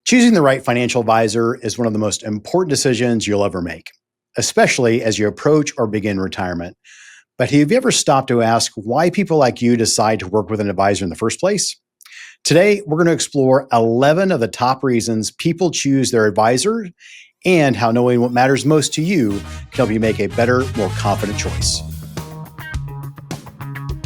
Choosing the right financial advisor is one of the most important decisions you'll ever make, especially as you approach or begin retirement. But have you ever stopped to ask why people like you decide to work with an advisor in the first place? Today, we're going to explore 11 of the top reasons people choose their advisor and how knowing what matters most to you can help you make a better, more confident choice.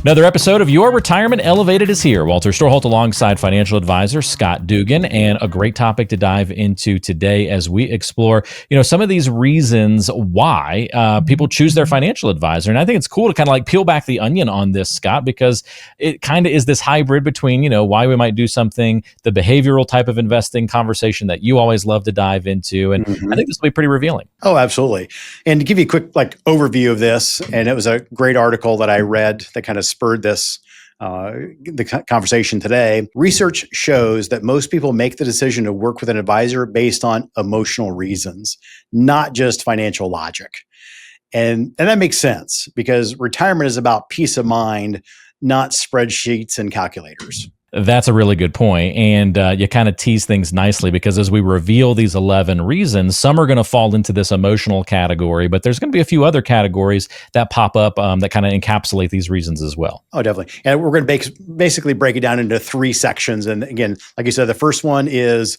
Another episode of Your Retirement Elevated is here. Walter Storholt alongside financial advisor Scott Dugan, and a great topic to dive into today as we explore, some of these reasons why people choose their financial advisor. And I think it's cool to kind of like peel back the onion on this, Scott, because it kind of is this hybrid between, why we might do something, the behavioral type of investing conversation that you always love to dive into. And I think this will be pretty revealing. Oh, absolutely. And to give you a quick overview of this, and it was a great article that I read that kind of spurred this the conversation today. Research shows that most people make the decision to work with an advisor based on emotional reasons, not just financial logic. And that makes sense because retirement is about peace of mind, not spreadsheets and calculators. That's a really good point. And you kind of tease things nicely because as we reveal these 11 reasons, some are going to fall into this emotional category, but there's going to be a few other categories that pop up that kind of encapsulate these reasons as well. Oh, definitely. And we're going to basically break it down into three sections. And again, like you said, the first one is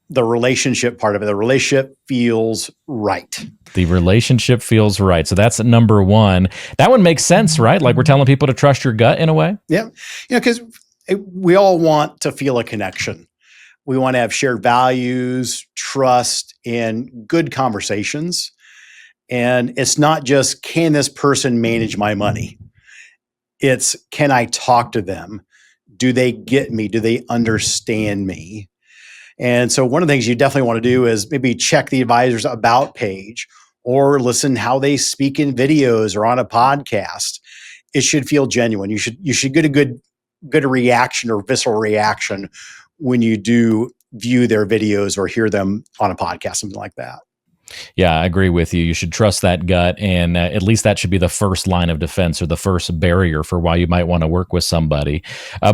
the relationship part of it. The relationship feels right. The relationship feels right. So that's number one. That one makes sense, right? Like we're telling people to trust your gut in a way. Yeah. Because we all want to feel a connection. We want to have shared values, trust, and good conversations. And it's not just, can this person manage my money? It's, can I talk to them? Do they get me? Do they understand me? And so one of the things you definitely want to do is maybe check the advisor's about page or listen how they speak in videos or on a podcast. It should feel genuine. You should get a good reaction or visceral reaction when you do view their videos or hear them on a podcast, something like that. Yeah, I agree with you. You should trust that gut, and at least that should be the first line of defense or the first barrier for why you might want to work with somebody.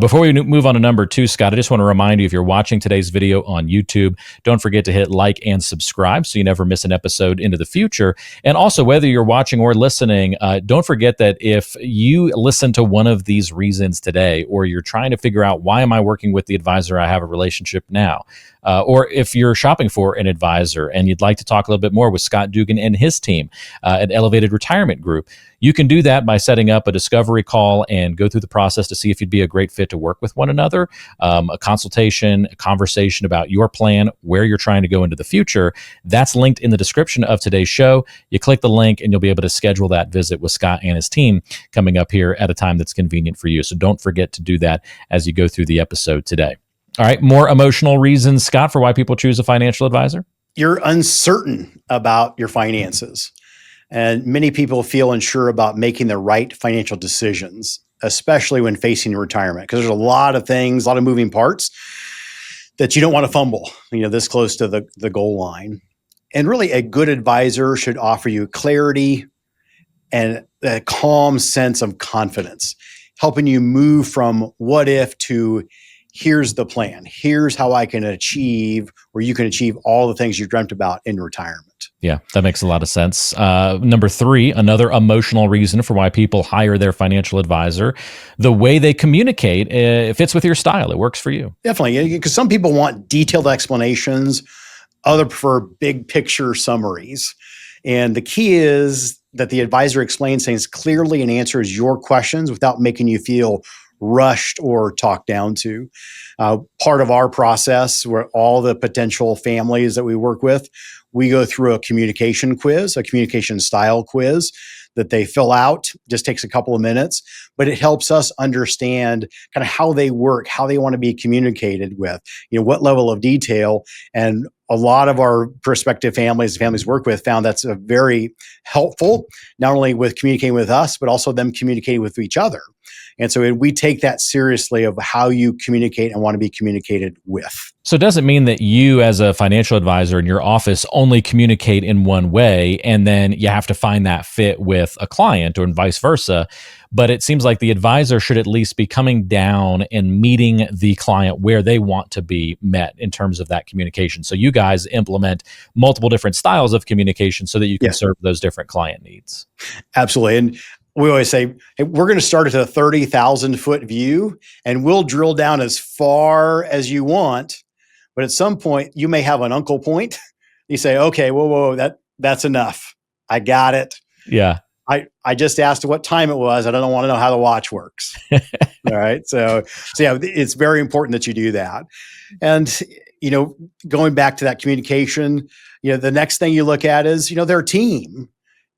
Before we move on to number two, Scott, I just want to remind you, if you're watching today's video on YouTube, don't forget to hit like and subscribe so you never miss an episode into the future. And also, whether you're watching or listening, don't forget that if you listen to one of these reasons today, or you're trying to figure out why am I working with the advisor I have a relationship now, or if you're shopping for an advisor and you'd like to talk a little bit more with Scott Dugan and his team at Elevated Retirement Group, you can do that by setting up a discovery call and go through the process to see if you'd be a great fit to work with one another. A consultation, a conversation about your plan, where you're trying to go into the future. That's linked in the description of today's show. You click the link and you'll be able to schedule that visit with Scott and his team coming up here at a time that's convenient for you. So don't forget to do that as you go through the episode today. All right, more emotional reasons, Scott, for why people choose a financial advisor? You're uncertain about your finances. And many people feel unsure about making the right financial decisions, especially when facing retirement, because there's a lot of things, a lot of moving parts that you don't want to fumble, this close to the goal line. And really, a good advisor should offer you clarity and a calm sense of confidence, helping you move from what if to here's the plan. Here's how I can achieve, or you can achieve all the things you dreamt about in retirement. Yeah, that makes a lot of sense. Number three, another emotional reason for why people hire their financial advisor, the way they communicate, it fits with your style. It works for you. Definitely, because some people want detailed explanations. Others prefer big picture summaries. And the key is that the advisor explains things clearly and answers your questions without making you feel rushed or talked down to. Part of our process, where all the potential families that we work with, we go through a communication quiz, a communication style quiz that they fill out. Just takes a couple of minutes, but it helps us understand kind of how they work, how they want to be communicated with, what level of detail. And a lot of our prospective families work with found that's a very helpful, not only with communicating with us, but also them communicating with each other. And so we take that seriously of how you communicate and want to be communicated with. So it doesn't mean that you as a financial advisor in your office only communicate in one way, and then you have to find that fit with a client or vice versa. but it seems like the advisor should at least be coming down and meeting the client where they want to be met in terms of that communication. So you guys implement multiple different styles of communication so that you can serve those different client needs. Absolutely. And we always say, hey, we're going to start at a 30,000 foot view and we'll drill down as far as you want. But at some point, you may have an uncle point. You say, okay, whoa, that's enough. I got it. Yeah. I just asked what time it was. I don't want to know how the watch works. All right. So yeah, it's very important that you do that. And, going back to that communication, the next thing you look at is, their team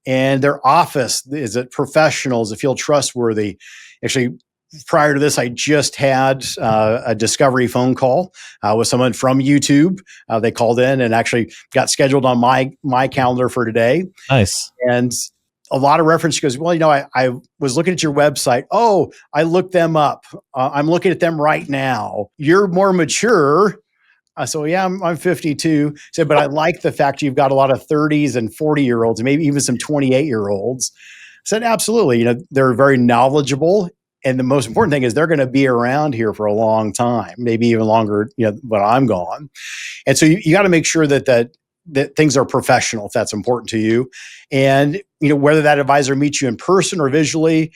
and their office. Is it professional? Does it feel trustworthy? Actually, prior to this, I just had a discovery phone call with someone from YouTube. They called in and actually got scheduled on my calendar for today. Nice. And a lot of reference. She goes, well, I was looking at your website. Oh, I looked them up. I'm looking at them right now. You're more mature. So yeah, I'm 52. So, but I like the fact you've got a lot of 30s and 40-year-olds, maybe even some 28-year-olds. I said, absolutely. They're very knowledgeable. And the most important thing is they're going to be around here for a long time, maybe even longer, when I'm gone. And so you got to make sure that things are professional, if that's important to you. And, whether that advisor meets you in person or visually,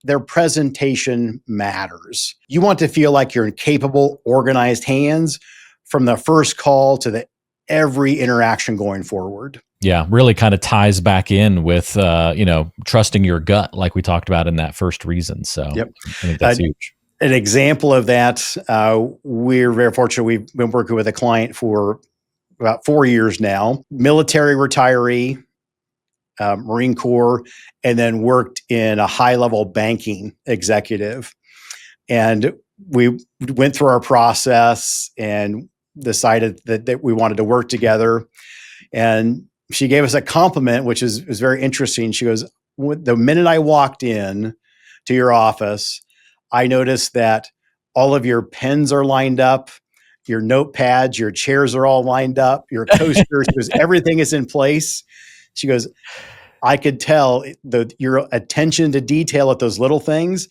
their presentation matters. You want to feel like you're in capable, organized hands from the first call to every interaction going forward. Yeah, really kind of ties back in with, trusting your gut, like we talked about in that first reason. So yep. I think that's huge. An example of that, we're very fortunate. We've been working with a client for about 4 years now, military retiree, Marine Corps, and then worked in a high-level banking executive. And we went through our process and decided that we wanted to work together. And she gave us a compliment, which is very interesting. She goes, the minute I walked in to your office, I noticed that all of your pens are lined up, your notepads, your chairs are all lined up, your coasters, because everything is in place. She goes, I could tell your attention to detail at those little things.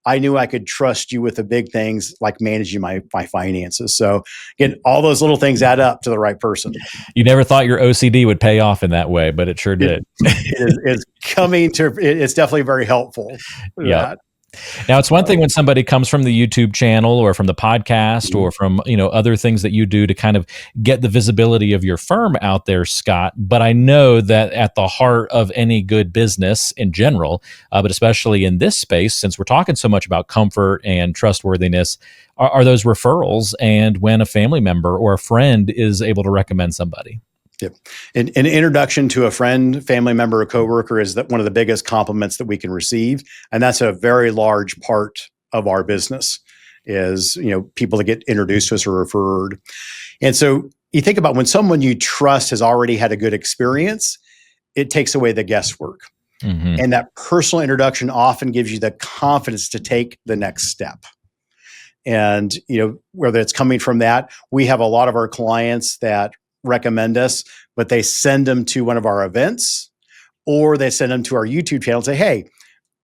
I knew I could trust you with the big things like managing my finances. So again, all those little things add up to the right person. You never thought your OCD would pay off in that way, but it sure did. It's definitely very helpful. Yeah. Now, it's one thing when somebody comes from the YouTube channel or from the podcast or from, other things that you do to kind of get the visibility of your firm out there, Scott. But I know that at the heart of any good business in general, but especially in this space, since we're talking so much about comfort and trustworthiness, are those referrals and when a family member or a friend is able to recommend somebody. Yep. An introduction to a friend, family member, or coworker is one of the biggest compliments that we can receive. And that's a very large part of our business is, people that get introduced to us or referred. And so you think about when someone you trust has already had a good experience, it takes away the guesswork. Mm-hmm. And that personal introduction often gives you the confidence to take the next step. And, whether it's coming from that, we have a lot of our clients that recommend us, but they send them to one of our events or they send them to our YouTube channel and say, hey,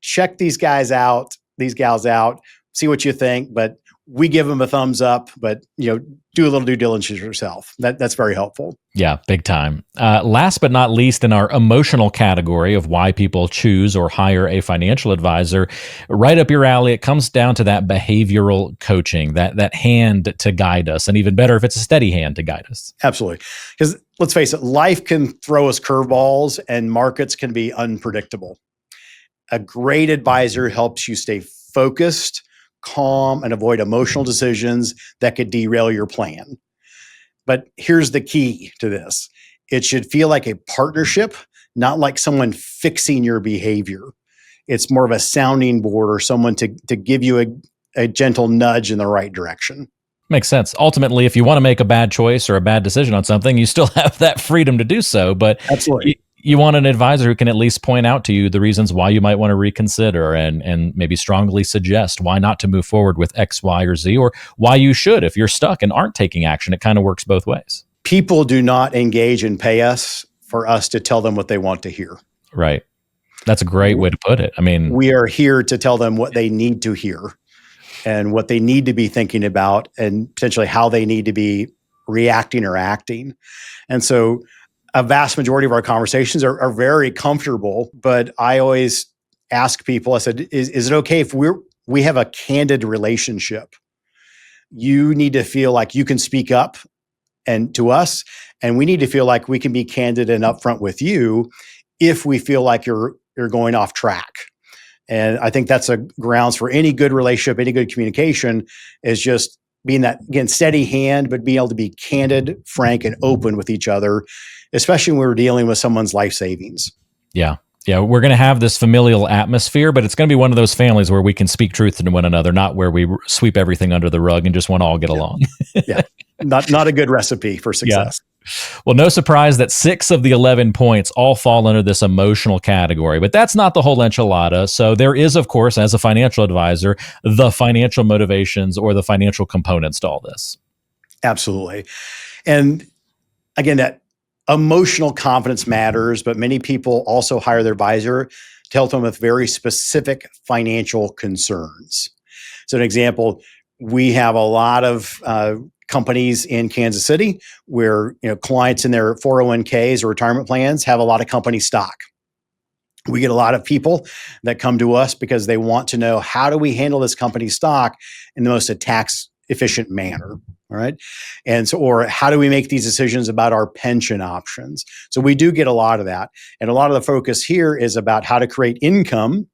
check these guys out, these gals out, see what you think. But we give them a thumbs up, but do a little due diligence yourself. That's very helpful. Yeah, big time. Last but not least, in our emotional category of why people choose or hire a financial advisor, right up your alley, it comes down to that behavioral coaching, that hand to guide us, and even better if it's a steady hand to guide us. Absolutely. Because let's face it, life can throw us curveballs and markets can be unpredictable. A great advisor helps you stay focused, calm, and avoid emotional decisions that could derail your plan. But here's the key to this. It should feel like a partnership, not like someone fixing your behavior. It's more of a sounding board or someone to give you a gentle nudge in the right direction. Makes sense. Ultimately, if you want to make a bad choice or a bad decision on something, you still have that freedom to do so. But absolutely. You want an advisor who can at least point out to you the reasons why you might want to reconsider and maybe strongly suggest why not to move forward with X, Y, or Z, or why you should if you're stuck and aren't taking action. It kind of works both ways. People do not engage and pay us for us to tell them what they want to hear. Right. That's a great way to put it. I mean, We are here to tell them what they need to hear and what they need to be thinking about and potentially how they need to be reacting or acting. And so a vast majority of our conversations are very comfortable, but I always ask people, I said, is it okay if we have a candid relationship? You need to feel like you can speak up and to us, and we need to feel like we can be candid and upfront with you if we feel like you're going off track. And I think that's a grounds for any good relationship, any good communication, is just being that, again, steady hand, but being able to be candid, frank, and open with each other, especially when we're dealing with someone's life savings. yeah. Yeah, we're going to have this familial atmosphere, but it's going to be one of those families where we can speak truth to one another, not where we sweep everything under the rug and just want to all get along. Yeah, not a good recipe for success. Well, no surprise that 6 of the 11 points all fall under this emotional category, but that's not the whole enchilada. So there is, of course, as a financial advisor, the financial motivations or the financial components to all this. Absolutely. And again, that emotional confidence matters, but many people also hire their advisor to help them with very specific financial concerns. So an example, we have a lot of companies in Kansas City where clients in their 401ks or retirement plans have a lot of company stock. We get a lot of people that come to us because they want to know, how do we handle this company stock in the most tax efficient manner? All right. And so, or how do we make these decisions about our pension options? So we do get a lot of that. And a lot of the focus here is about how to create income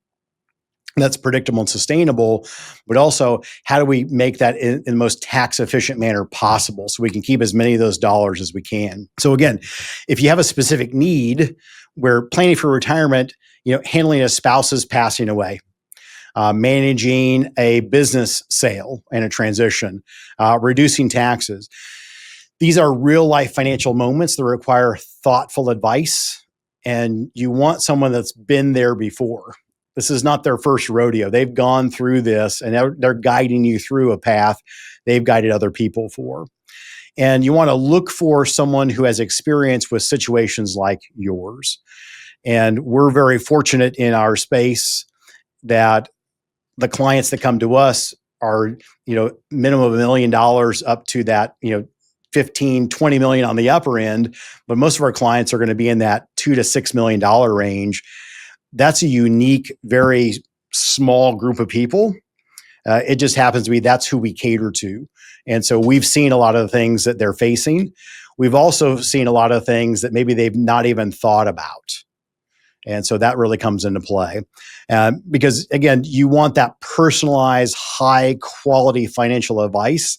that's predictable and sustainable, but also how do we make that in the most tax efficient manner possible so we can keep as many of those dollars as we can. So again, if you have a specific need, we're planning for retirement, handling a spouse's passing away, managing a business sale and a transition, reducing taxes. These are real life financial moments that require thoughtful advice, and you want someone that's been there before. This is not their first rodeo. They've gone through this, and they're guiding you through a path they've guided other people for. And you want to look for someone who has experience with situations like yours. And we're very fortunate in our space that the clients that come to us are, minimum of $1 million up to that, 15, 20 million on the upper end. But most of our clients are going to be in that $2 to $6 million range. That's a unique, very small group of people. It just happens to be that's who we cater to. And so we've seen a lot of the things that they're facing. We've also seen a lot of things that maybe they've not even thought about. And so that really comes into play. Because again, you want that personalized, high quality financial advice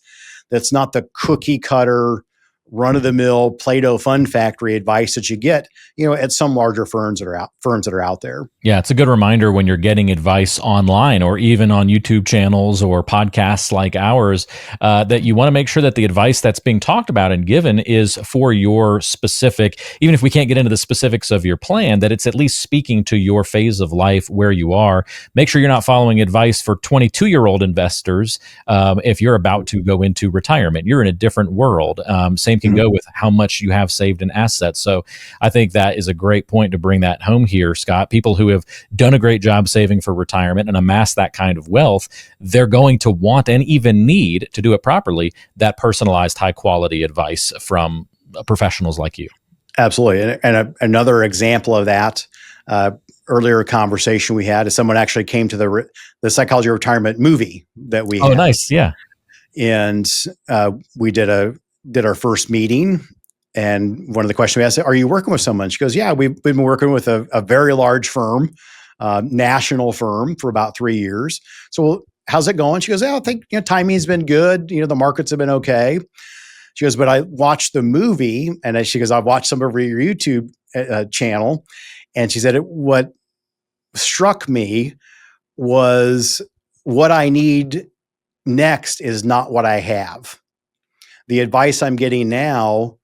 that's not the cookie cutter, run of the mill Play-Doh Fun Factory advice that you get, at some larger firms that are out there. Yeah, it's a good reminder when you're getting advice online or even on YouTube channels or podcasts like ours, that you want to make sure that the advice that's being talked about and given is for your specific, even if we can't get into the specifics of your plan, that it's at least speaking to your phase of life where you are. Make sure you're not following advice for 22-year-old investors if you're about to go into retirement. You're in a different world. Same can go with how much you have saved in assets. So I think that is a great point to bring that home here, Scott. People who have done a great job saving for retirement and amassed that kind of wealth, they're going to want and even need to do it properly, that personalized high quality advice from professionals like you. Absolutely. And another example of that, earlier conversation we had is someone actually came to the Psychology of Retirement movie that we had. Oh, nice. Yeah. And we did our first meeting. And one of the questions we asked, are you working with someone? She goes, yeah, we've been working with a very large firm, national firm, for about 3 years. So how's it going? She goes, I think timing's been good. The markets have been okay. She goes, but I watched the movie, and she goes, I've watched some of your YouTube channel. And she said, what struck me was what I need next is not what I have. The advice I'm getting now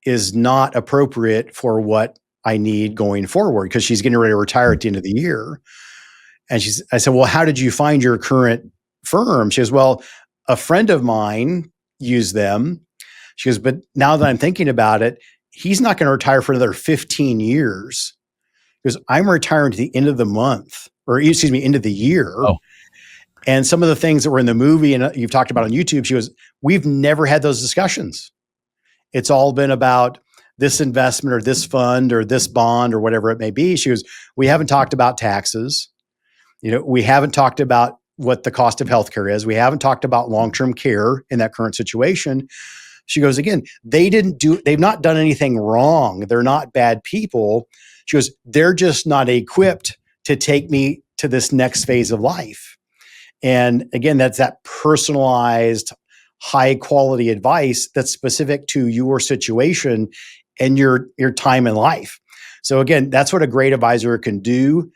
is not appropriate for what I need going forward, because she's getting ready to retire at the end of the year. And I said, well, how did you find your current firm? She goes, well, a friend of mine used them. She goes, but now that I'm thinking about it, he's not going to retire for another 15 years. Because I'm retiring to the end of the month, or excuse me, end of the year. Oh. And some of the things that were in the movie and you've talked about on YouTube, she goes, we've never had those discussions. It's all been about this investment or this fund or this bond or whatever it may be. She goes, we haven't talked about taxes. We haven't talked about what the cost of healthcare is. We haven't talked about long-term care in that current situation. She goes, again, they've not done anything wrong. They're not bad people. She goes, they're just not equipped to take me to this next phase of life. And again, that's that personalized, high quality advice that's specific to your situation and your time in life. So again, that's what a great advisor can do.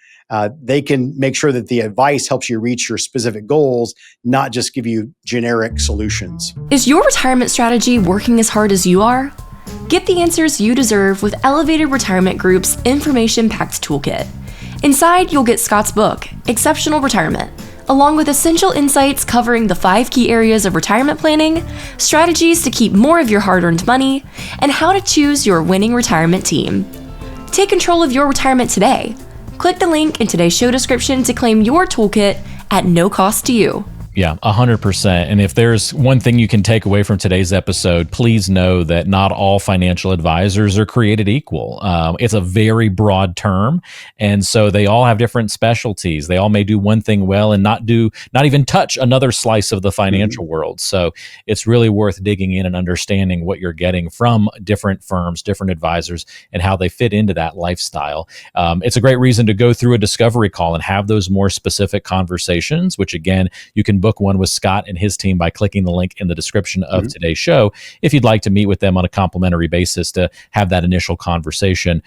They can make sure that the advice helps you reach your specific goals, not just give you generic solutions. Is your retirement strategy working as hard as you are? Get the answers you deserve with Elevated Retirement Group's information-packed toolkit. Inside, you'll get Scott's book, Exceptional Retirement, along with essential insights covering the 5 key areas of retirement planning, strategies to keep more of your hard-earned money, and how to choose your winning retirement team. Take control of your retirement today. Click the link in today's show description to claim your toolkit at no cost to you. Yeah, 100%. And if there's one thing you can take away from today's episode, please know that not all financial advisors are created equal. It's a very broad term. And so they all have different specialties. They all may do one thing well and not even touch another slice of the financial world. So it's really worth digging in and understanding what you're getting from different firms, different advisors, and how they fit into that lifestyle. It's a great reason to go through a discovery call and have those more specific conversations, which again, you can book one with Scott and his team by clicking the link in the description of today's show. If you'd like to meet with them on a complimentary basis to have that initial conversation,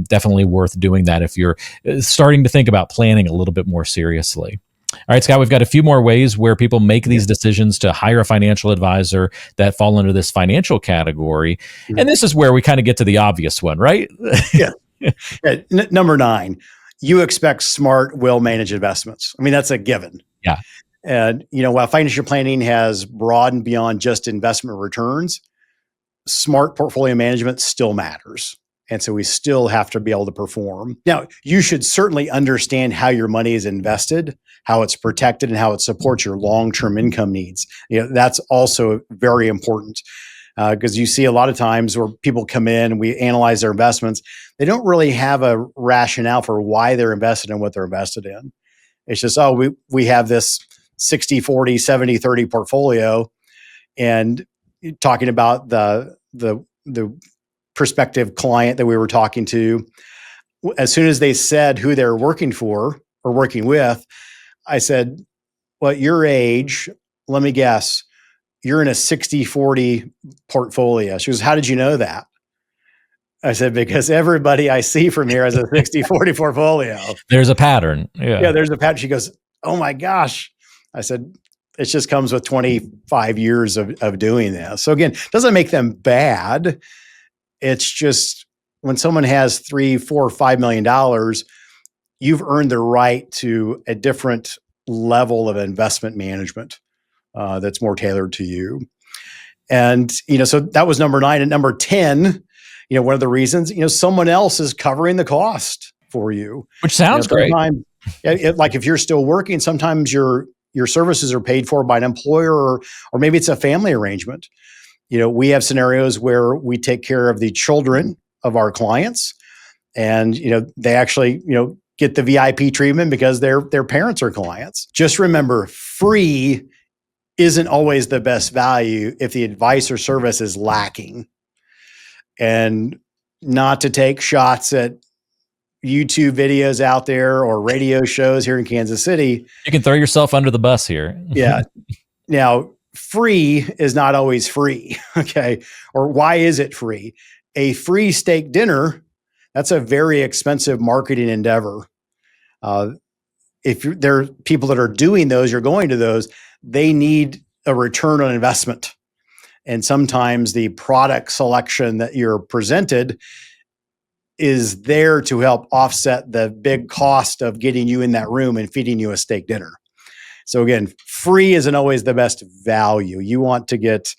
definitely worth doing that if you're starting to think about planning a little bit more seriously. All right, Scott, we've got a few more ways where people make these decisions to hire a financial advisor that fall under this financial category. And this is where we kind of get to the obvious one, right? Yeah. Number 9, you expect smart, well-managed investments. I mean, that's a given. Yeah. And, while financial planning has broadened beyond just investment returns, smart portfolio management still matters. And so we still have to be able to perform. Now, you should certainly understand how your money is invested, how it's protected, and how it supports your long-term income needs. That's also very important because you see a lot of times where people come in and we analyze their investments. They don't really have a rationale for why they're invested in what they're invested in. It's just, we have this 60-40, 70-30 portfolio, and talking about the prospective client that we were talking to, as soon as they said who they're working for or working with, I said, well, at your age, let me guess, you're in a 60-40 portfolio. She goes, how did you know that? I said, because everybody I see from here has a 60-40 portfolio. There's a pattern. Yeah, there's a pattern. She goes, oh my gosh. I said, it just comes with 25 years of doing this. So again, doesn't make them bad. It's just when someone has $3, $4, $5 million, you've earned the right to a different level of investment management that's more tailored to you. And, so that was number 9. And number 10, one of the reasons, someone else is covering the cost for you. Which sounds great. Like if you're still working, sometimes your services are paid for by an employer or maybe it's a family arrangement. We have scenarios where we take care of the children of our clients and, they actually, get the VIP treatment because their parents are clients. Just remember, free isn't always the best value if the advice or service is lacking. And not to take shots at YouTube videos out there or radio shows here in Kansas City. You can throw yourself under the bus here. Yeah. Now, free is not always free. Okay. Or why is it free? A free steak dinner, that's a very expensive marketing endeavor. If there are people that are doing those, you're going to those, they need a return on investment. And sometimes the product selection that you're presented is there to help offset the big cost of getting you in that room and feeding you a steak dinner. So again, free isn't always the best value. You want to get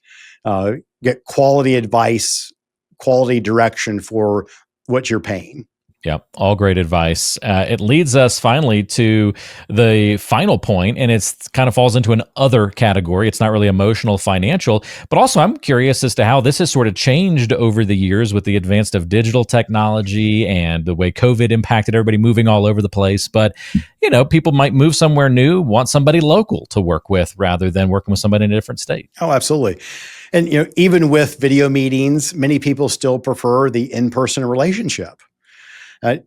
quality advice, quality direction for what you're paying. Yep, all great advice. It leads us finally to the final point, and it's kind of falls into an other category. It's not really emotional, financial, but also I'm curious as to how this has sort of changed over the years with the advance of digital technology and the way COVID impacted everybody moving all over the place. But people might move somewhere new, want somebody local to work with rather than working with somebody in a different state. Oh, absolutely. And even with video meetings, many people still prefer the in-person relationship.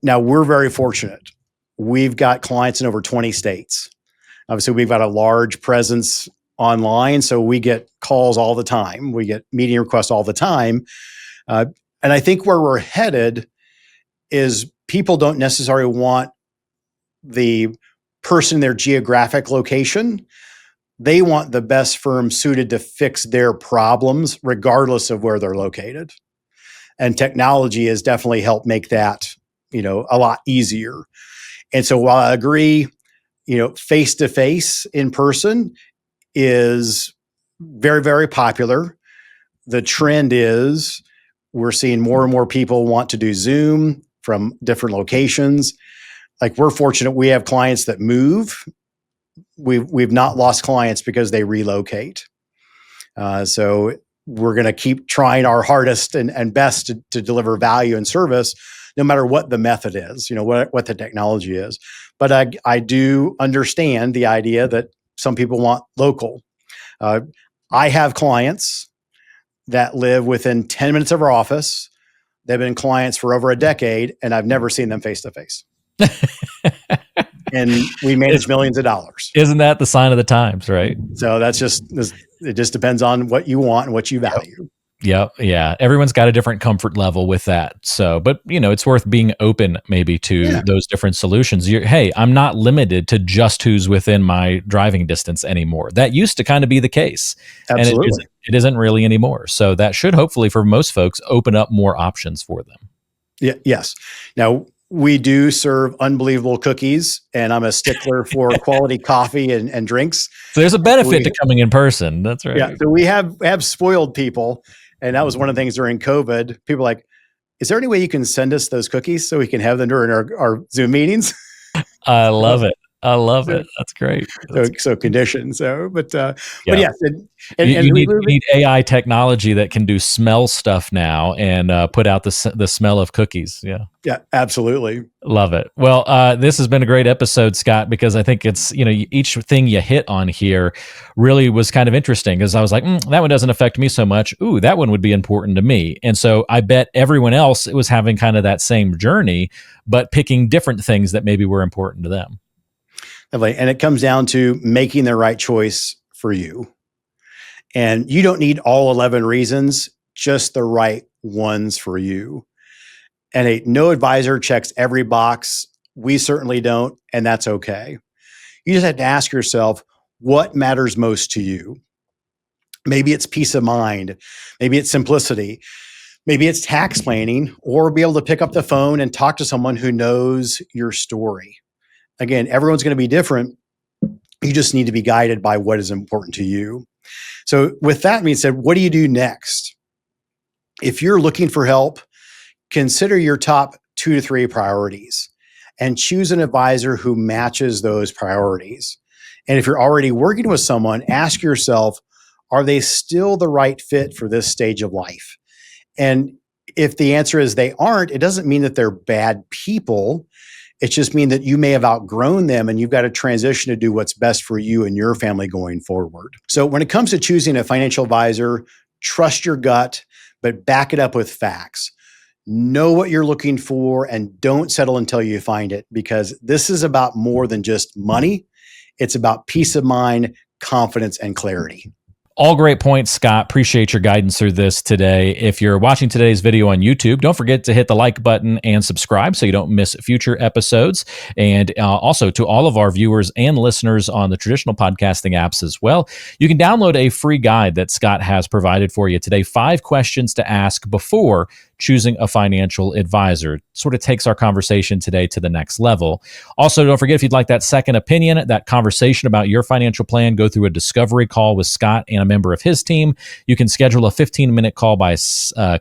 Now, we're very fortunate. We've got clients in over 20 states. Obviously, we've got a large presence online, so we get calls all the time. We get meeting requests all the time. And I think where we're headed is people don't necessarily want the person in their geographic location. They want the best firm suited to fix their problems, regardless of where they're located. And technology has definitely helped make that a lot easier. And so while I agree, face-to-face in person is very, very popular. The trend is we're seeing more and more people want to do Zoom from different locations. Like, we're fortunate we have clients that move. We've not lost clients because they relocate. So we're going to keep trying our hardest and best to deliver value and service, no matter what the method is, what the technology is. But I do understand the idea that some people want local. I have clients that live within 10 minutes of our office. They've been clients for over a decade, and I've never seen them face to face. And we manage millions of dollars. Isn't that the sign of the times, right? So it just depends on what you want and what you value. Yep. Yeah. Everyone's got a different comfort level with that. So, but it's worth being open maybe to those different solutions. Hey, I'm not limited to just who's within my driving distance anymore. That used to kind of be the case. Absolutely. And it isn't really anymore. So that should hopefully for most folks open up more options for them. Yeah. Yes. Now, we do serve unbelievable cookies, and I'm a stickler for quality coffee and drinks. So there's a benefit to coming in person. That's right. Yeah. So we have spoiled people. And that was one of the things during COVID. People were like, is there any way you can send us those cookies so we can have them during our Zoom meetings? I love it. I love it. That's great. So conditioned. But yes. You need AI technology that can do smell stuff now and put out the smell of cookies. Yeah. Yeah, absolutely. Love it. Well, this has been a great episode, Scott, because I think it's, each thing you hit on here really was kind of interesting because I was like, that one doesn't affect me so much. Ooh, that one would be important to me. And so I bet everyone else was having kind of that same journey, but picking different things that maybe were important to them. And it comes down to making the right choice for you. And you don't need all 11 reasons, just the right ones for you. And no advisor checks every box. We certainly don't, and that's okay. You just have to ask yourself, what matters most to you? Maybe it's peace of mind. Maybe it's simplicity. Maybe it's tax planning, or be able to pick up the phone and talk to someone who knows your story. Again, everyone's going to be different. You just need to be guided by what is important to you. So with that being said, what do you do next? If you're looking for help, consider your top 2 to 3 priorities and choose an advisor who matches those priorities. And if you're already working with someone, ask yourself, are they still the right fit for this stage of life? And if the answer is they aren't, it doesn't mean that they're bad people. It just means that you may have outgrown them and you've got to transition to do what's best for you and your family going forward. So when it comes to choosing a financial advisor, trust your gut, but back it up with facts. Know what you're looking for and don't settle until you find it, because this is about more than just money. It's about peace of mind, confidence, and clarity. All great points, Scott. Appreciate your guidance through this today. If you're watching today's video on YouTube, don't forget to hit the like button and subscribe so you don't miss future episodes. And also to all of our viewers and listeners on the traditional podcasting apps as well, you can download a free guide that Scott has provided for you today. 5 questions to ask before choosing a financial advisor. It sort of takes our conversation today to the next level. Also, don't forget, if you'd like that second opinion, that conversation about your financial plan, go through a discovery call with Scott and a member of his team. You can schedule a 15-minute call by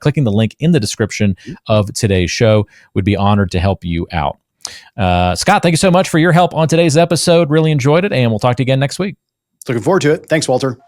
clicking the link in the description of today's show. Would be honored to help you out. Scott, thank you so much for your help on today's episode. Really enjoyed it, and we'll talk to you again next week. Looking forward to it. Thanks, Walter.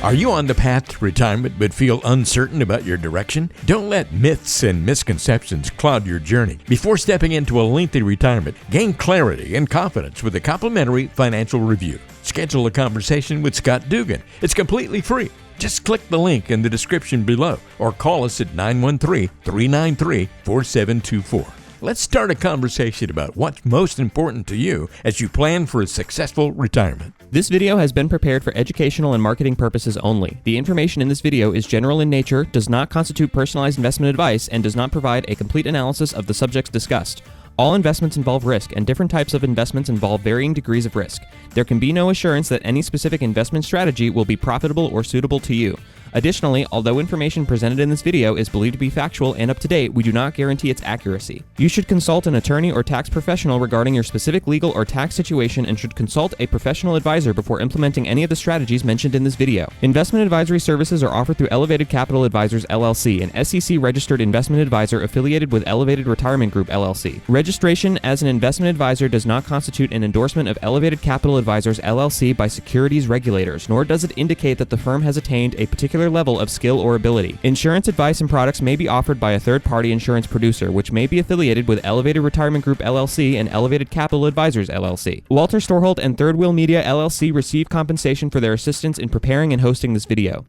Are you on the path to retirement but feel uncertain about your direction? Don't let myths and misconceptions cloud your journey. Before stepping into a lengthy retirement, gain clarity and confidence with a complimentary financial review. Schedule a conversation with Scott Dugan. It's completely free. Just click the link in the description below or call us at 913-393-4724. Let's start a conversation about what's most important to you as you plan for a successful retirement. This video has been prepared for educational and marketing purposes only. The information in this video is general in nature, does not constitute personalized investment advice, and does not provide a complete analysis of the subjects discussed. All investments involve risk, and different types of investments involve varying degrees of risk. There can be no assurance that any specific investment strategy will be profitable or suitable to you. Additionally, although information presented in this video is believed to be factual and up to date, we do not guarantee its accuracy. You should consult an attorney or tax professional regarding your specific legal or tax situation and should consult a professional advisor before implementing any of the strategies mentioned in this video. Investment advisory services are offered through Elevated Capital Advisors LLC, an SEC-registered investment advisor affiliated with Elevated Retirement Group LLC. Registration as an investment advisor does not constitute an endorsement of Elevated Capital Advisors LLC by securities regulators, nor does it indicate that the firm has attained a particular level of skill or ability. Insurance advice and products may be offered by a third-party insurance producer, which may be affiliated with Elevated Retirement Group LLC and Elevated Capital Advisors LLC. Walter Storholt and Third Wheel Media LLC receive compensation for their assistance in preparing and hosting this video.